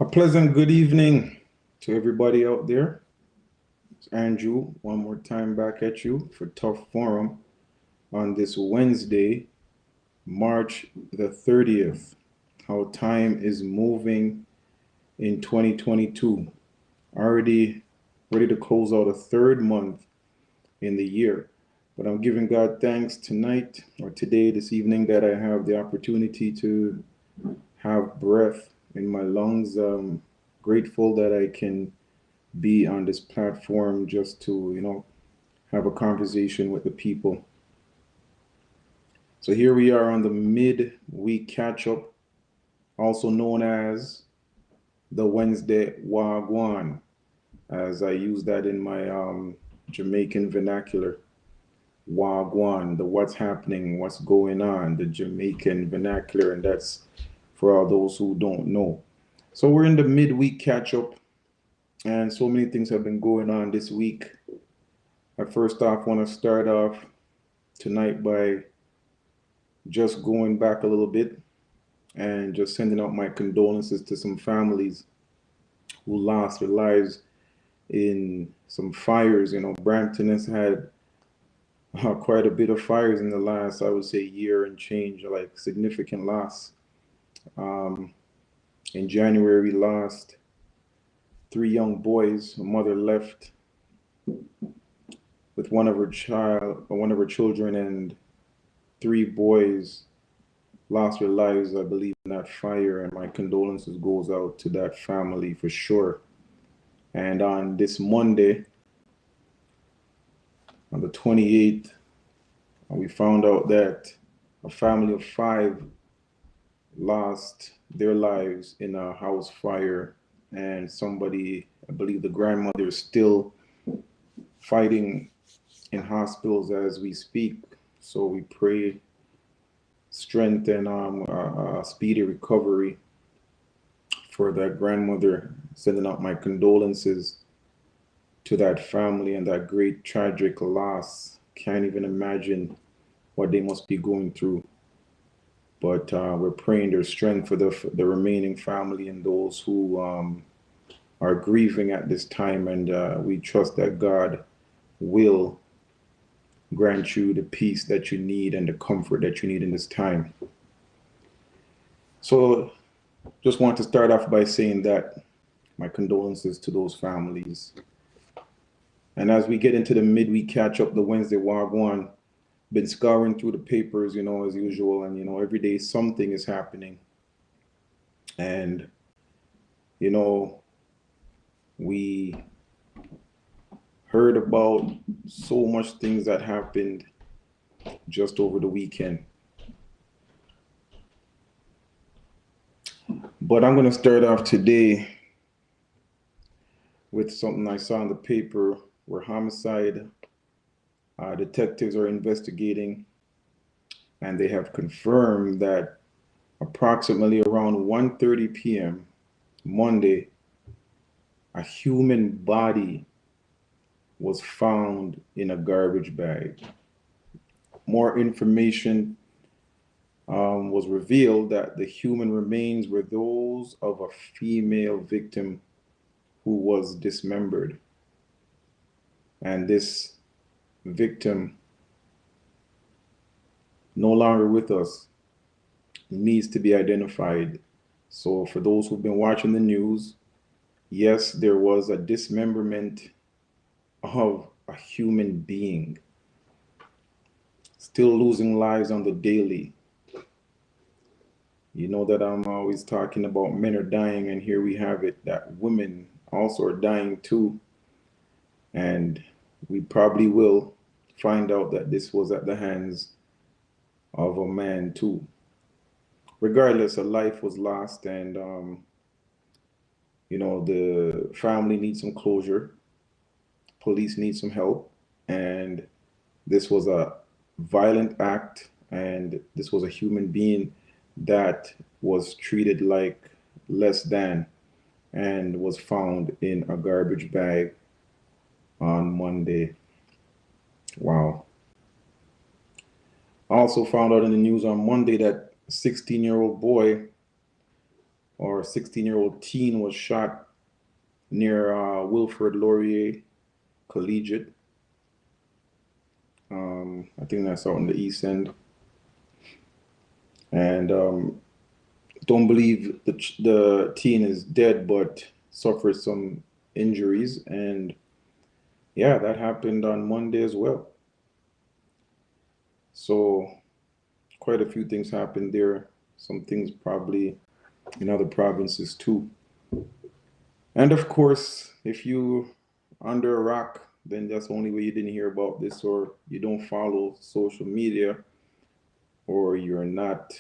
A pleasant good evening to everybody out there. It's Andrew, one more time back at you for Tough Forum on this Wednesday, March the 30th. How time is moving in 2022. Already ready to close out a third month in the year. But I'm giving God thanks tonight or today, this evening, that I have the opportunity to have breath in my lungs. Grateful that I can be on this platform just to, have a conversation with the people. So here we are on the midweek catch up, also known as the Wednesday gwaan, as I use that in my Jamaican vernacular. Wagwan, the what's happening, what's going on, the Jamaican vernacular, and that's for all those who don't know. So we're in the midweek catch up, and so many things have been going on this week. I first off want to start off tonight by just going back a little bit and just sending out my condolences to some families who lost their lives in some fires. Brampton has had quite a bit of fires in the last, I would say, year and change, like significant loss. Um, in January, we lost three young boys. A mother left with one of her children, and three boys lost their lives, I believe, in that fire. And my condolences goes out to that family for sure. And on this Monday, on the 28th, we found out that a family of five lost their lives in a house fire, and somebody, I believe the grandmother, is still fighting in hospitals as we speak. So we pray strength and speedy recovery for that grandmother. Sending out my condolences to that family and that great tragic loss. Can't even imagine what they must be going through. But we're praying their strength for the remaining family and those who are grieving at this time. And we trust that God will grant you the peace that you need and the comfort that you need in this time. So just want to start off by saying that my condolences to those families. And as we get into the midweek catch up, the Wednesday Wagwan, been scouring through the papers, as usual, and every day something is happening. And we heard about so much things that happened just over the weekend. But I'm going to start off today with something I saw in the paper where homicide detectives are investigating, and they have confirmed that approximately around 1:30 p.m. Monday, a human body was found in a garbage bag. More information was revealed that the human remains were those of a female victim who was dismembered. And this victim, no longer with us, needs to be identified. So for those who've been watching the news, yes, there was a dismemberment of a human being. Still losing lives on the daily. You know that I'm always talking about men are dying, and here we have it that women also are dying too. And we probably will find out that this was at the hands of a man too. Regardless, a life was lost, and the family needs some closure. Police need some help, and this was a violent act, and this was a human being that was treated like less than and was found in a garbage bag on Monday. Wow. Also found out in the news on Monday that a 16-year-old boy or 16-year-old teen was shot near Wilfrid Laurier Collegiate. I think that's out in the East End. And don't believe the teen is dead, but suffered some injuries. And yeah, that happened on Monday as well. So quite a few things happened there. Some things probably in other provinces too. And of course, if you under a rock, then that's the only way you didn't hear about this, or you don't follow social media, or you're not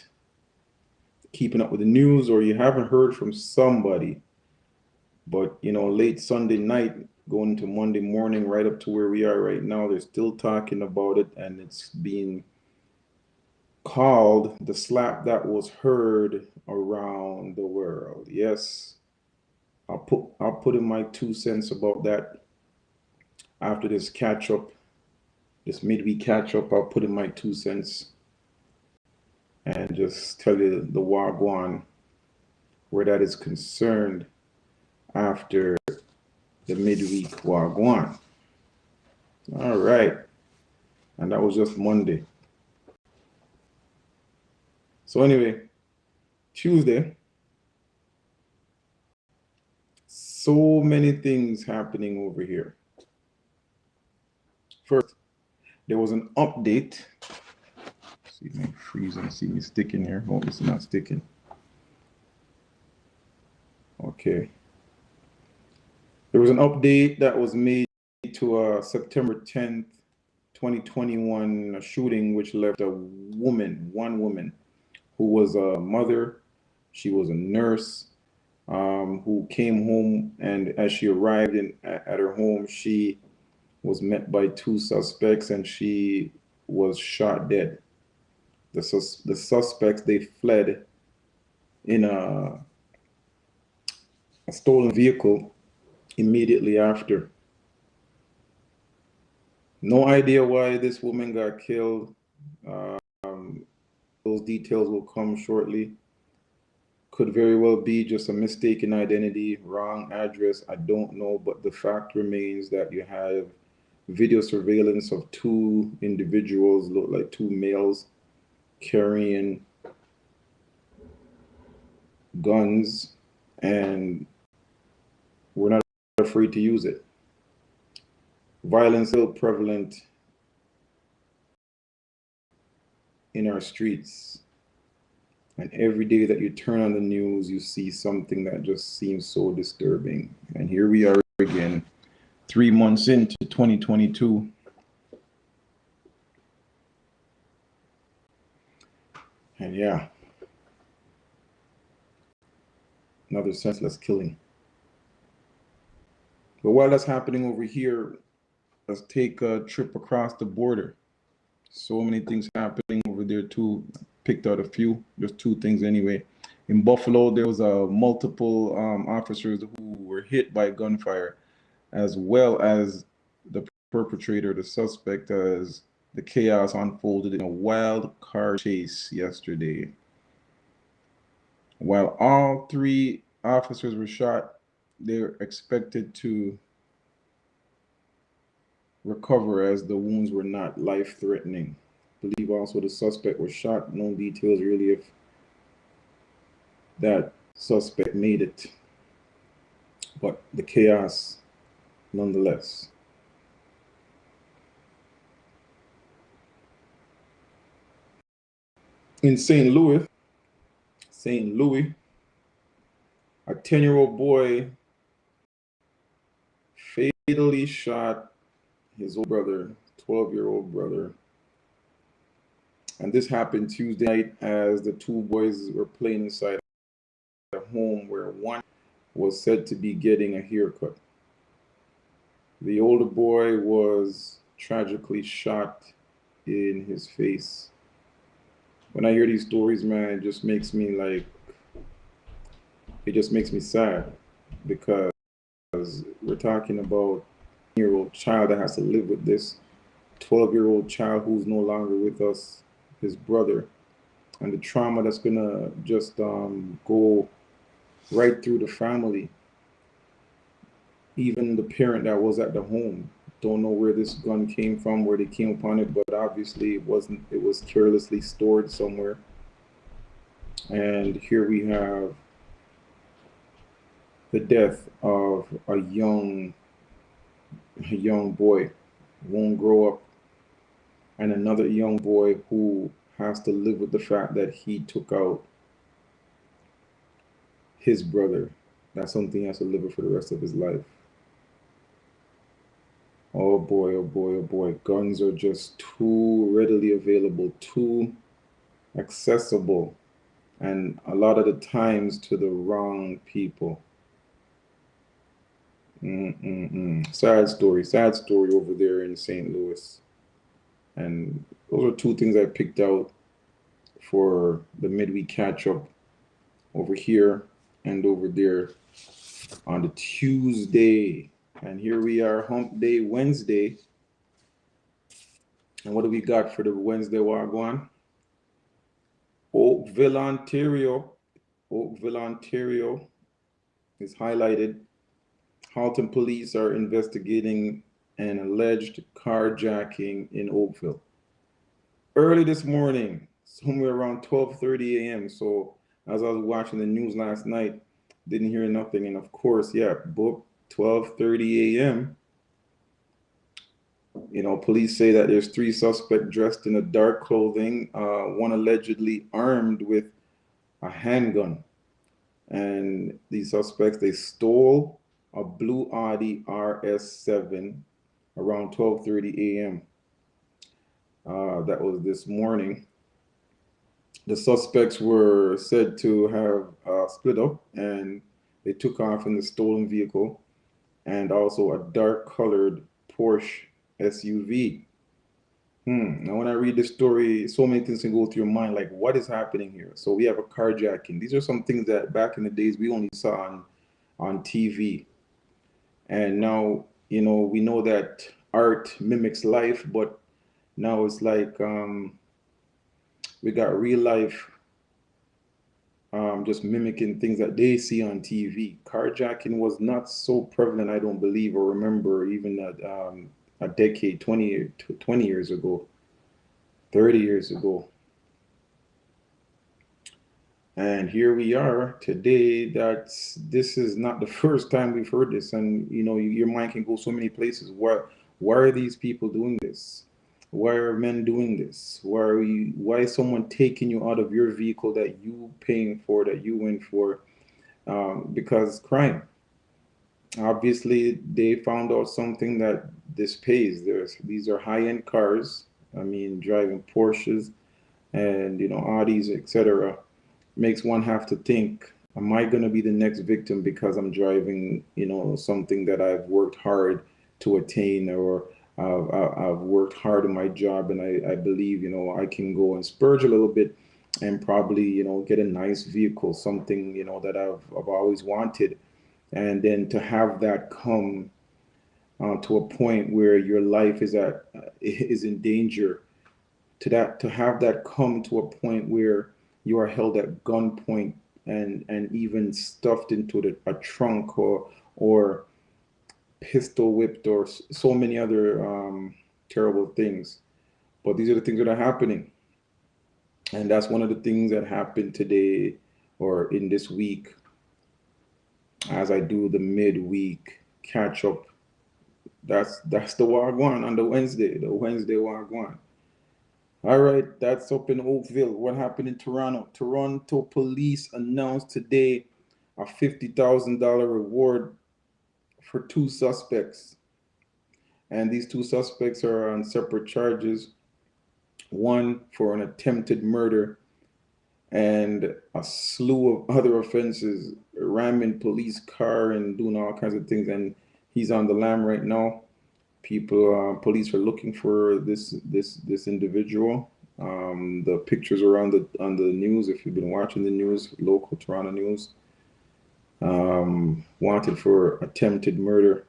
keeping up with the news, or you haven't heard from somebody. But late Sunday night, going to Monday morning, right up to where we are right now, they're still talking about it, and it's being called the slap that was heard around the world. Yes, I'll put in my 2 cents about that after this catch up, this midweek catch up. I'll put in my 2 cents and just tell you the wagwan where that is concerned after the midweek wagwan. All right, and that was just Monday. So anyway, Tuesday, so many things happening over here. First, there was an update. See me freezing, see me sticking here. Oh, it's not sticking. Okay. There was an update that was made to September 10th, 2021 shooting, which left one woman, who was a mother. She was a nurse, who came home, and as she arrived at her home, she was met by 2 suspects, and she was shot dead. The suspects, they fled in a stolen vehicle immediately after. No idea why this woman got killed. Those details will come shortly. Could very well be just a mistaken identity, wrong address. I don't know, but the fact remains that you have video surveillance of 2 individuals, look like 2 males, carrying guns, and we're not afraid to use it. Violence is still prevalent in our streets. And every day that you turn on the news, you see something that just seems so disturbing. And here we are again, 3 months into 2022. And yeah, another senseless killing. But while that's happening over here, let's take a trip across the border. So many things happening over there too. Picked out a few, just 2 things anyway. In Buffalo, there was multiple officers who were hit by gunfire, as well as the perpetrator, the suspect, as the chaos unfolded in a wild car chase yesterday. While all 3 officers were shot, they're expected to recover as the wounds were not life-threatening. I believe also the suspect was shot. No details really if that suspect made it, but the chaos nonetheless. In St. Louis, a 10-year-old boy fatally shot his older brother, 12-year-old brother. And this happened Tuesday night as the 2 boys were playing inside a home where one was said to be getting a haircut. The older boy was tragically shot in his face. When I hear these stories, man, it just makes me sad, because we're talking about a 10-year-old child that has to live with this, 12-year-old child who's no longer with us, his brother, and the trauma that's gonna just go right through the family. Even the parent that was at the home don't know where this gun came from, where they came upon it, but obviously it wasn't. It was carelessly stored somewhere. And here we have the death of a young boy, won't grow up, and another young boy who has to live with the fact that he took out his brother. That's something he has to live with for the rest of his life. Oh boy, oh boy, oh boy. Guns are just too readily available, too accessible, and a lot of the times to the wrong people. Mm-mm-mm. Sad story over there in St. Louis. And those are two things I picked out for the midweek catch up over here and over there on the Tuesday. And here we are, Hump Day Wednesday. And what do we got for the Wednesday Wagwan? Oakville, Ontario. Oakville, Ontario is highlighted. Halton police are investigating an alleged carjacking in Oakville. Early this morning, somewhere around 12:30 a.m. So as I was watching the news last night, didn't hear nothing. And of course, yeah, book 12:30 a.m. Police say that there's three suspects dressed in a dark clothing, one allegedly armed with a handgun. And these suspects, they stole a blue Audi RS7 around 12:30 a.m. That was this morning. The suspects were said to have split up and they took off in the stolen vehicle and also a dark colored Porsche SUV. Now, when I read this story, so many things can go through your mind, like what is happening here? So we have a carjacking. These are some things that back in the days we only saw on TV, and now we know that art mimics life, but now it's like we got real life just mimicking things that they see on TV. Carjacking was not so prevalent, I don't believe, or remember even a decade, 20 years ago, 30 years ago. And here we are today. This is not the first time we've heard this, and your mind can go so many places. Why are these people doing this? Why are men doing this? Why is someone taking you out of your vehicle that you paying for, that you went for? Because crime. Obviously, they found out something that this pays. These are high-end cars. I mean, driving Porsches and Audis, etc. Makes one have to think, am I going to be the next victim because I'm driving, something that I've worked hard to attain, or I've worked hard in my job, and I believe, I can go and splurge a little bit and probably, get a nice vehicle, something, that I've always wanted. And then to have that come to a point where your life is in danger, to have that come to a point where you are held at gunpoint and even stuffed into a trunk, or pistol whipped, or so many other terrible things. But these are the things that are happening, and that's one of the things that happened today or in this week as I do the midweek catch up. That's the Wagwan on the Wednesday Wagwan. All right, that's up in Oakville. What happened in Toronto? Toronto police announced today a $50,000 reward for two suspects. And these two suspects are on separate charges, one for an attempted murder and a slew of other offenses, ramming police car and doing all kinds of things. And he's on the lam right now. Police are looking for this individual. The pictures are on the news. If you've been watching the news, local Toronto news, wanted for attempted murder,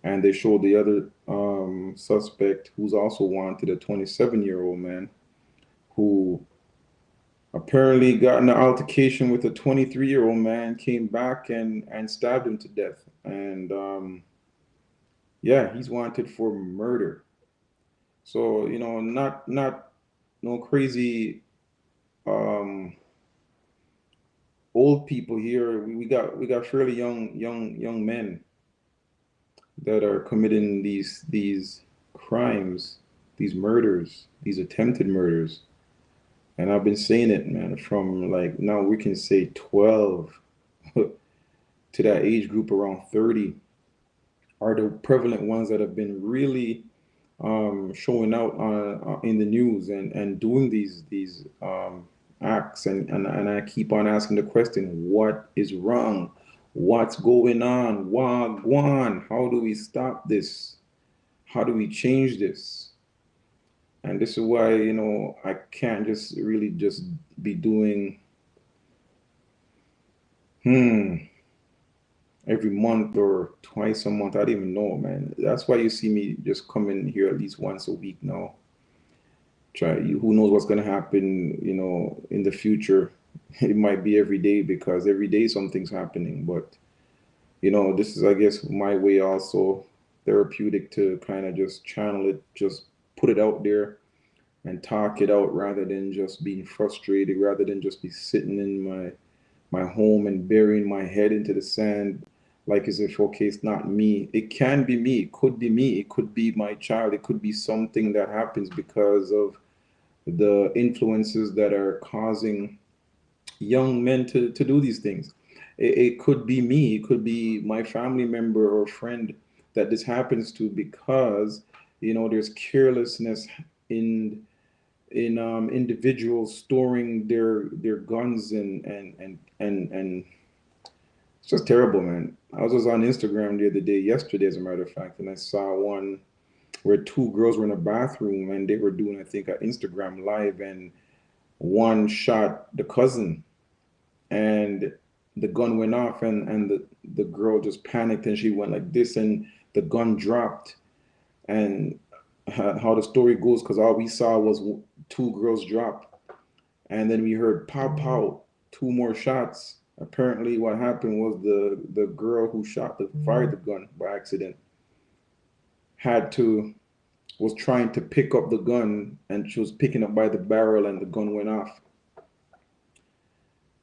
and they showed the other suspect who's also wanted, a 27-year-old man who apparently got in an altercation with a 23-year-old man, came back and stabbed him to death. And yeah, he's wanted for murder. So, not no crazy um, old people here. We got fairly young men that are committing these crimes, these murders, these attempted murders. And I've been saying it, man, from like now we can say 12 to that age group around 30 are the prevalent ones that have been really showing out in the news and doing these acts. And I keep on asking the question, what is wrong? What's going on? Wagwan? How do we stop this? How do we change this? And this is why, I can't just really just be doing hmm every month or twice a month. I don't even know, man. That's why you see me just coming here at least once a week now. Who knows what's gonna happen, in the future. It might be every day because every day something's happening. But this is, I guess, my way also therapeutic to kind of just channel it, just put it out there and talk it out rather than just being frustrated, rather than just be sitting in my home and burying my head into the sand like as if, okay, it's not me. It can be me. It could be me. It could be my child. It could be something that happens because of the influences that are causing young men to do these things. It could be me. It could be my family member or friend that this happens to because, there's carelessness in individuals storing their guns and it's just terrible, man. I was just on Instagram the other day, yesterday, as a matter of fact, and I saw one where two girls were in a bathroom and they were doing, I think, an Instagram live, and one shot the cousin, and the gun went off, and the girl just panicked and she went like this, and the gun dropped. And how the story goes, because all we saw was two girls drop, and then we heard pow pow, two more shots. Apparently, what happened was the girl who fired the gun by accident had to was trying to pick up the gun, and she was picking up by the barrel, and the gun went off.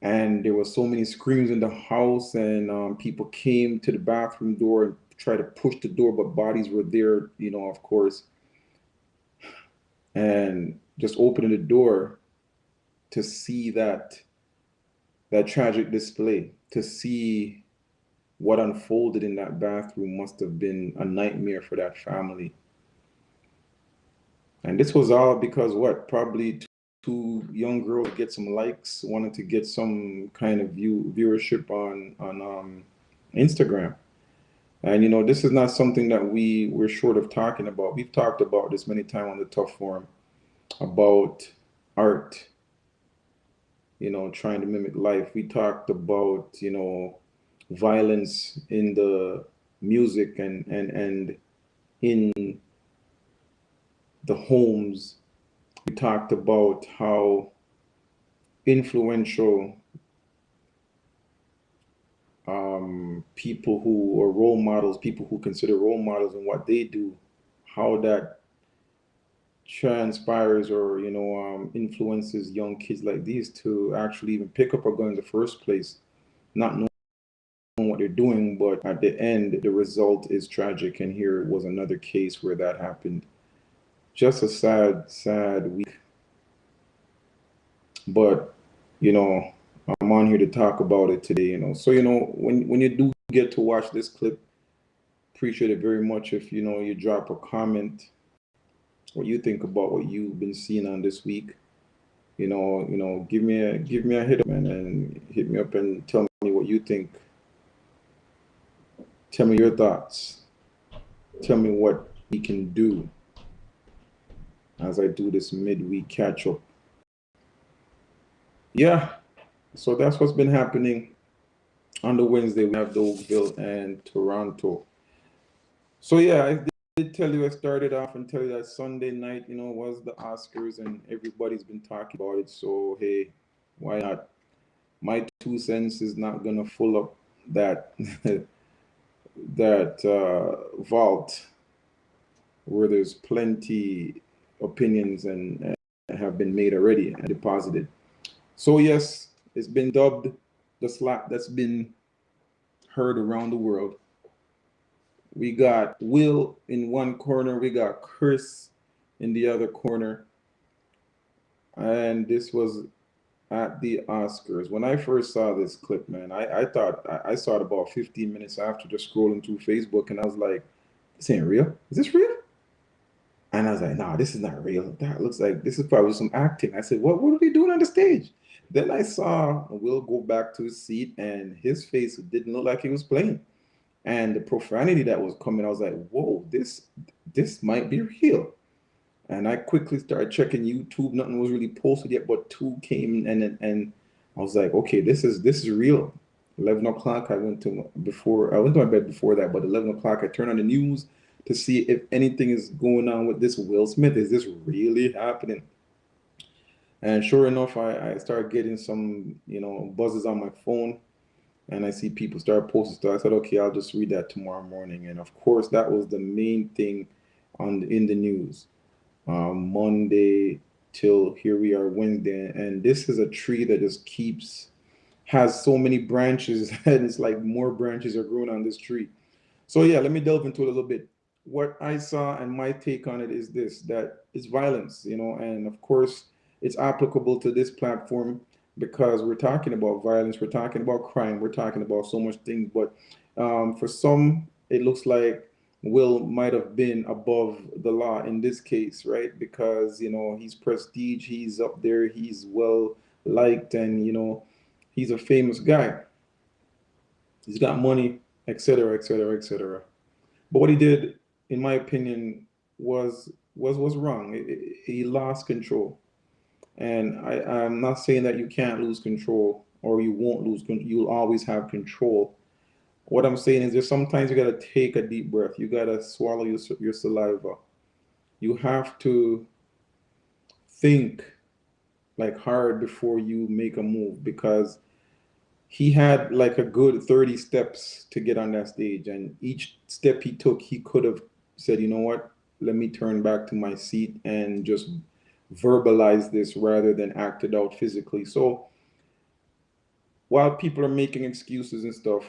And there were so many screams in the house, and people came to the bathroom door and tried to push the door, but bodies were there, of course, and just opening the door to see that tragic display, to see what unfolded in that bathroom must have been a nightmare for that family. And this was all because what? Probably two young girls to get some likes, wanted to get some kind of viewership on Instagram. And this is not something that we're short of talking about. We've talked about this many times on the Tough Forum about art, trying to mimic life. We talked about, violence in the music and in the homes. We talked about how influential people who are role models, people who consider role models and what they do, how that transpires or influences young kids like these to actually even pick up a gun in the first place, not knowing what they're doing, but at the end the result is tragic. And here was another case where that happened. Just a sad week. But I'm on here to talk about it today. So when you do get to watch this clip, appreciate it very much if you drop a comment, what you think about what you've been seeing on this week. Give me a hit up, man, and hit me up and tell me what you think. Tell me your thoughts. Tell me what we can do as I do this midweek catch up. Yeah, so that's what's been happening. On the Wednesday, we have the Oakville and Toronto. So yeah, I did tell you, I started off and tell you that Sunday night, was the Oscars, and everybody's been talking about it. So hey, Why not? My 2 cents is not gonna fill up that that vault where there's plenty opinions and have been made already and deposited. So yes, it's been dubbed the slap that's been heard around the world. We got Will in one corner, we got Chris in the other corner, and this was at the Oscars. When I first saw this clip, man, I thought I saw it about 15 minutes after just scrolling through Facebook, and I was like, "This ain't real. Is this real?" And I was like, "Nah, this is not real. That looks like this is probably some acting." I said, What are they doing on the stage?" Then I saw Will go back to his seat, and his face didn't look like he was playing, and the profanity that was coming, I was like, "Whoa, this might be real." And I quickly started checking YouTube. Nothing was really posted yet, but two came, and I was like, "Okay, this is real." 11 o'clock. I went to my bed before that, but 11 o'clock I turned on the news to see if anything is going on with this Will Smith. Is this really happening? And sure enough, I started getting some buzzes on my phone, and I see people start posting stuff. I said, "Okay, I'll just read that tomorrow morning." And of course, that was the main thing in the news. Monday till here we are Wednesday, and this is a tree that just keeps has so many branches, and it's like more branches are growing on this tree. So yeah, let me delve into it a little bit. What I saw and my take on it is this: that it's violence, and of course it's applicable to this platform because we're talking about violence, we're talking about crime, we're talking about so much things. But for some, it looks like Will might have been above the law in this case, right? Because he's prestige, he's up there, he's well liked, and he's a famous guy. He's got money, etc., etc., etc. But what he did, in my opinion, was wrong. He lost control, and I'm not saying that you can't lose control or you won't lose. You'll always have control. What I'm saying is, there's sometimes you gotta take a deep breath. You gotta swallow your saliva. You have to think like hard before you make a move because he had like a good 30 steps to get on that stage, and each step he took he could have said, "You know what, let me turn back to my seat and just verbalize this rather than act it out physically." So while people are making excuses and stuff,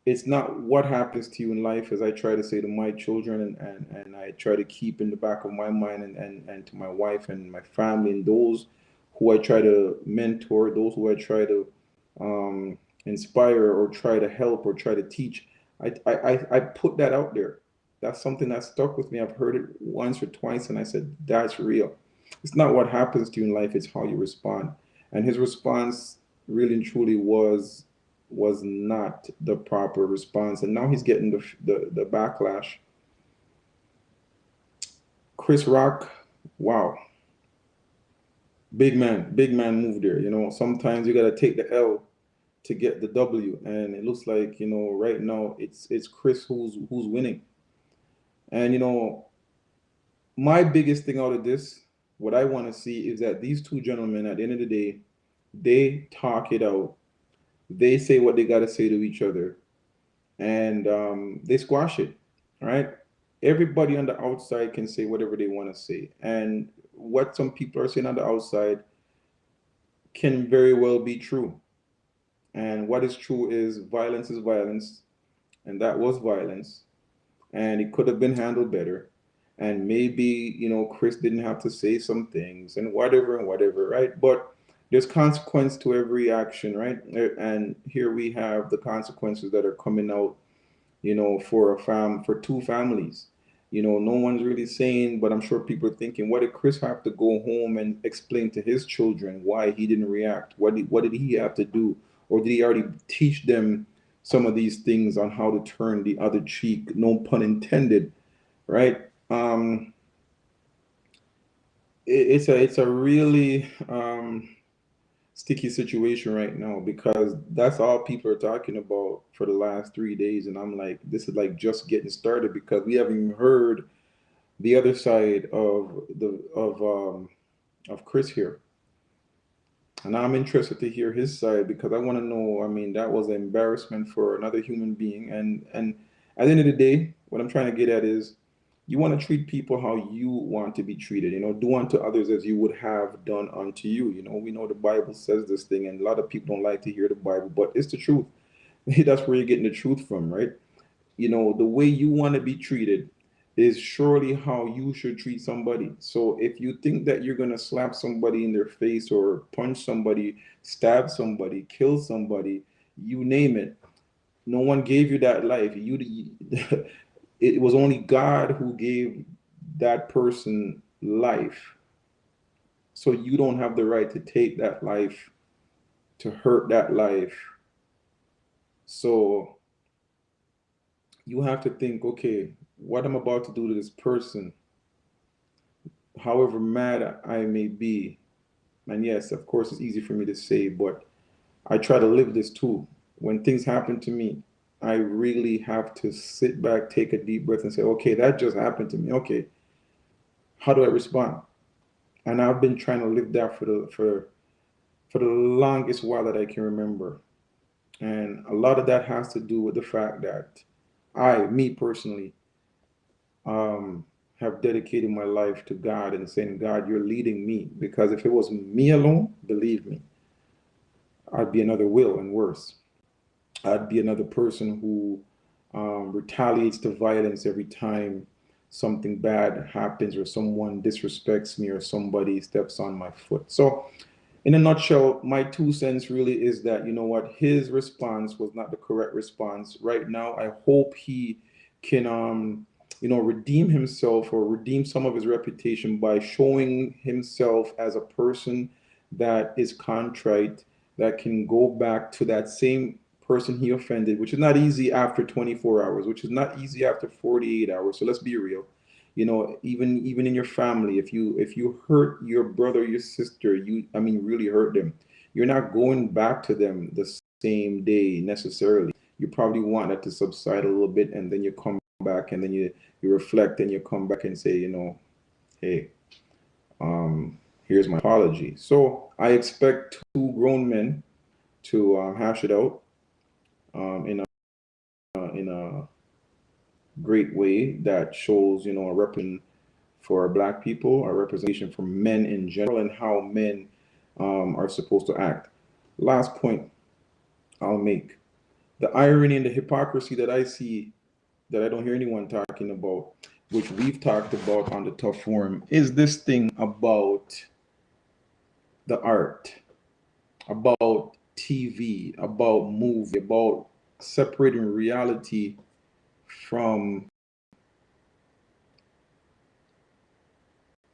it's not what happens to you in life, as I try to say to my children, and I try to keep in the back of my mind, and to my wife and my family and those who I try to mentor, those who I try to inspire or try to help or try to teach. I put that out there. That's something that stuck with me. I've heard it once or twice, and I said, "That's real." It's not what happens to you in life, it's how you respond. And his response really and truly was not the proper response, and now he's getting the backlash. Chris Rock, wow, big man move there. Sometimes you got to take the L to get the W, and it looks like right now it's Chris who's winning. And my biggest thing out of this, what I want to see is that these two gentlemen, at the end of the day, they talk it out. They say what they got to say to each other, and they squash it, right? Everybody on the outside can say whatever they want to say, and what some people are saying on the outside can very well be true. And what is true is violence, and that was violence, and it could have been handled better. And maybe Chris didn't have to say some things and whatever, right? But there's consequence to every action, right? And here we have the consequences that are coming out, for two families. No one's really saying, but I'm sure people are thinking, what did Chris have to go home and explain to his children why he didn't react? What did he have to do? Or did he already teach them some of these things on how to turn the other cheek? No pun intended, right? It's a really sticky situation right now because that's all people are talking about for the last 3 days, and I'm like, this is like just getting started because we haven't even heard the other side of Chris here. And I'm interested to hear his side because I want to know. I mean, that was an embarrassment for another human being. And at the end of the day, what I'm trying to get at is you want to treat people how you want to be treated. Do unto others as you would have done unto you. We know the Bible says this thing, and a lot of people don't like to hear the Bible, but it's the truth. That's where you're getting the truth from, right? The way you want to be treated is surely how you should treat somebody. So if you think that you're going to slap somebody in their face or punch somebody, stab somebody, kill somebody, you name it, no one gave you that life. It was only God who gave that person life. So you don't have the right to take that life, to hurt that life. So you have to think, okay, what I'm about to do to this person, however mad I may be, and yes, of course, it's easy for me to say, but I try to live this too. When things happen to me, I really have to sit back, take a deep breath, and say, okay, that just happened to me. Okay, how do I respond? And I've been trying to live that for the longest while that I can remember. And a lot of that has to do with the fact that me personally, um, have dedicated my life to God and saying, God, you're leading me. Because if it was me alone, believe me, I'd be another Will and worse. I'd be another person who retaliates to violence every time something bad happens or someone disrespects me or somebody steps on my foot. So, in a nutshell, my 2 cents really is that, you know what, his response was not the correct response. Right now, I hope he can, redeem himself or redeem some of his reputation by showing himself as a person that is contrite, that can go back to that same person he offended, which is not easy after 24 hours, which is not easy after 48 hours. So let's be real. Even in your family, if you hurt your brother, your sister, really hurt them, you're not going back to them the same day necessarily. You probably want that to subside a little bit, and then you come back, and then you reflect, and you come back and say, hey, here's my apology. So I expect two grown men to hash it out in a great way that shows, a representation for Black people, a representation for men in general, and how men are supposed to act. Last point I'll make: the irony and the hypocrisy that I see, that I don't hear anyone talking about, which we've talked about on the Tough Forum, is this thing about the art, about TV, about movie, about separating reality from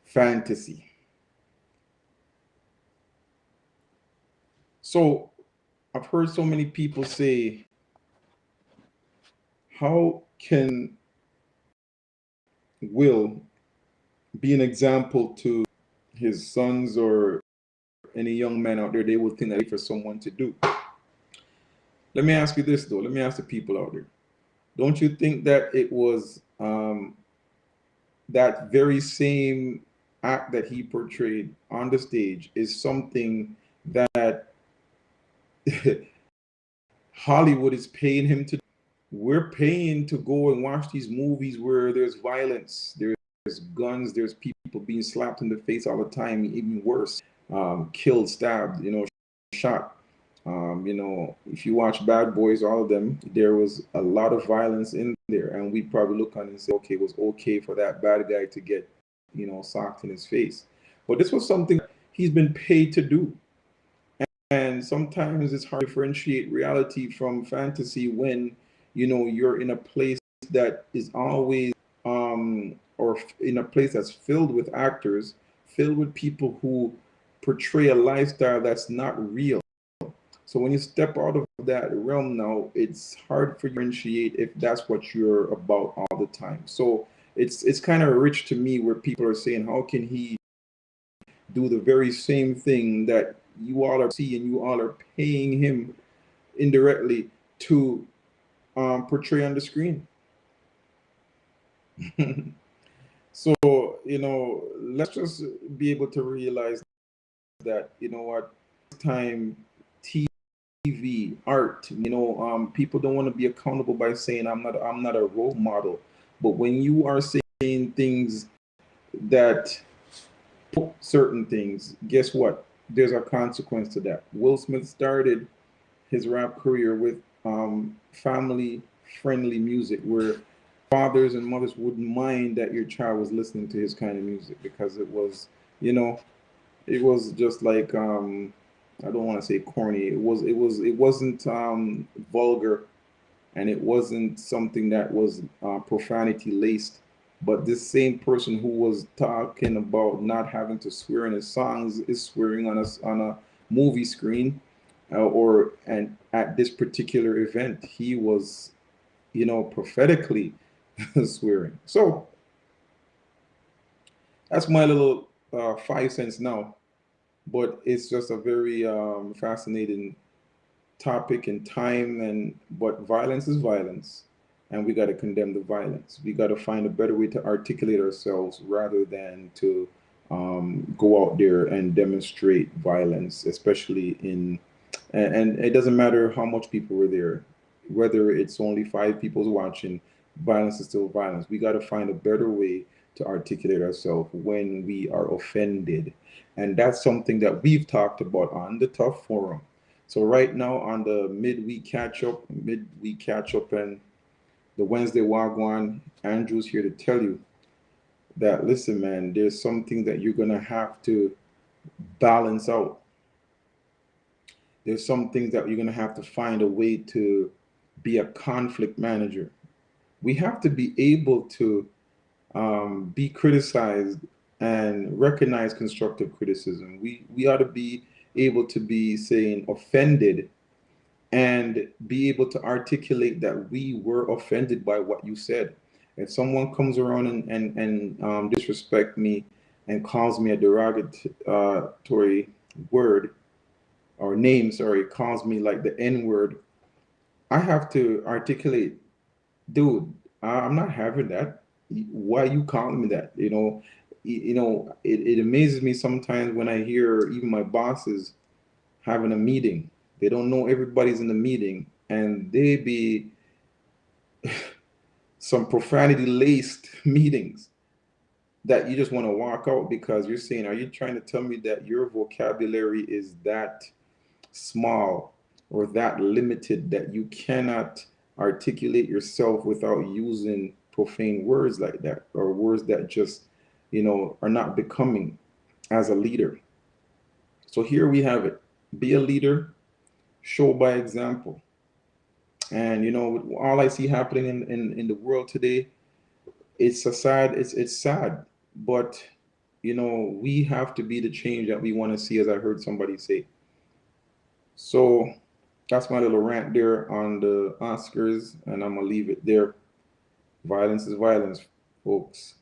fantasy. So I've heard so many people say, how can Will be an example to his sons or any young man out there they would think that for someone to do? Let me ask you this though. Let me ask the people out there. Don't you think that it was that very same act that he portrayed on the stage is something that Hollywood is paying him to do? We're paying to go and watch these movies where there's violence, there's guns, there's people being slapped in the face all the time, even worse, killed, stabbed, shot. If you watch Bad Boys, all of them, there was a lot of violence in there, and we probably look on it and say, okay, it was okay for that bad guy to get, socked in his face. But this was something he's been paid to do. And sometimes it's hard to differentiate reality from fantasy when, you're in a place that is always, or in a place that's filled with actors, filled with people who portray a lifestyle that's not real. So when you step out of that realm now, it's hard for you to differentiate if that's what you're about all the time. So it's kind of rich to me where people are saying, how can he do the very same thing that you all are seeing, you all are paying him indirectly to portray on the screen? So, let's just be able to realize that, you know what? time TV, art. People don't want to be accountable by saying I'm not a role model. But when you are saying things that certain things, guess what? There's a consequence to that. Will Smith started his rap career with family friendly music where fathers and mothers wouldn't mind that your child was listening to his kind of music because it was, you know, it was just like I don't want to say corny. It wasn't vulgar, and it wasn't something that was profanity laced. But this same person who was talking about not having to swear in his songs is swearing on a movie screen, or and at this particular event he was, prophetically swearing. So that's my little 5 cents now. But it's just a very fascinating topic and time. And but violence is violence, and we got to condemn the violence. We got to find a better way to articulate ourselves rather than to go out there and demonstrate violence, especially in and it doesn't matter how much people were there, whether it's only 5 people watching, violence is still violence. We got to find a better way to articulate ourselves when we are offended. And that's something that we've talked about on the Tough Forum. So right now on the midweek catch up and the Wednesday Wagwan, Andrew's here to tell you that listen, man, there's something that you're gonna have to balance out. There's some things that you're going to have to find a way to be a conflict manager. We have to be able to be criticized and recognize constructive criticism. We ought to be able to be saying offended and be able to articulate that we were offended by what you said. If someone comes around and disrespect me and calls me a derogatory word, or name, sorry, calls me like the N word, I have to articulate, dude, I'm not having that. Why you calling me that? It amazes me sometimes when I hear even my bosses having a meeting. They don't know everybody's in the meeting, and they be some profanity laced meetings that you just want to walk out because you're saying, are you trying to tell me that your vocabulary is that small or that limited that you cannot articulate yourself without using profane words like that, or words that just are not becoming as a leader? So here we have it. Be a leader, show by example. And all I see happening in the world today, it's sad, but we have to be the change that we want to see, as I heard somebody say. So that's my little rant there on the Oscars, and I'm gonna leave it there. Violence is violence, folks.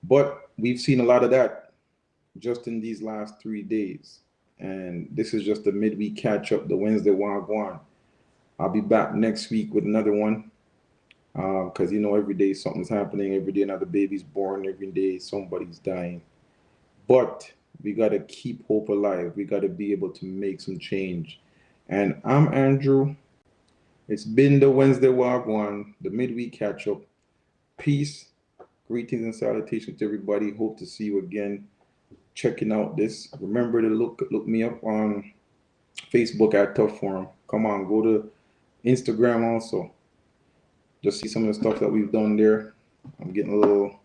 But we've seen a lot of that just in these last 3 days. And this is just the midweek catch up, the Wednesday Wagwan. I'll be back next week with another one. Because every day something's happening, every day another baby's born, every day somebody's dying. But we got to keep hope alive. We got to be able to make some change. And I'm Andrew. It's been the Wednesday Wagwan, the midweek catch up. Peace, greetings, and salutations to everybody. Hope to see you again. Checking out this. Remember to look me up on Facebook at Tough Forum. Come on, go to Instagram also. Just see some of the stuff that we've done there. I'm getting a little.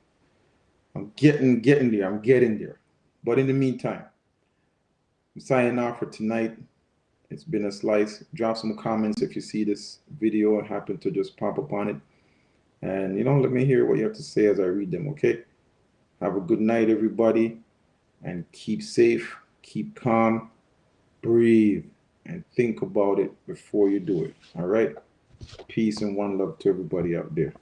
I'm getting there. I'm getting there. But in the meantime, I'm signing off for tonight. It's been a slice. Drop some comments if you see this video and happen to just pop up on it. And let me hear what you have to say as I read them, okay? Have a good night, everybody. And keep safe, keep calm, breathe, and think about it before you do it. All right? Peace and one love to everybody out there.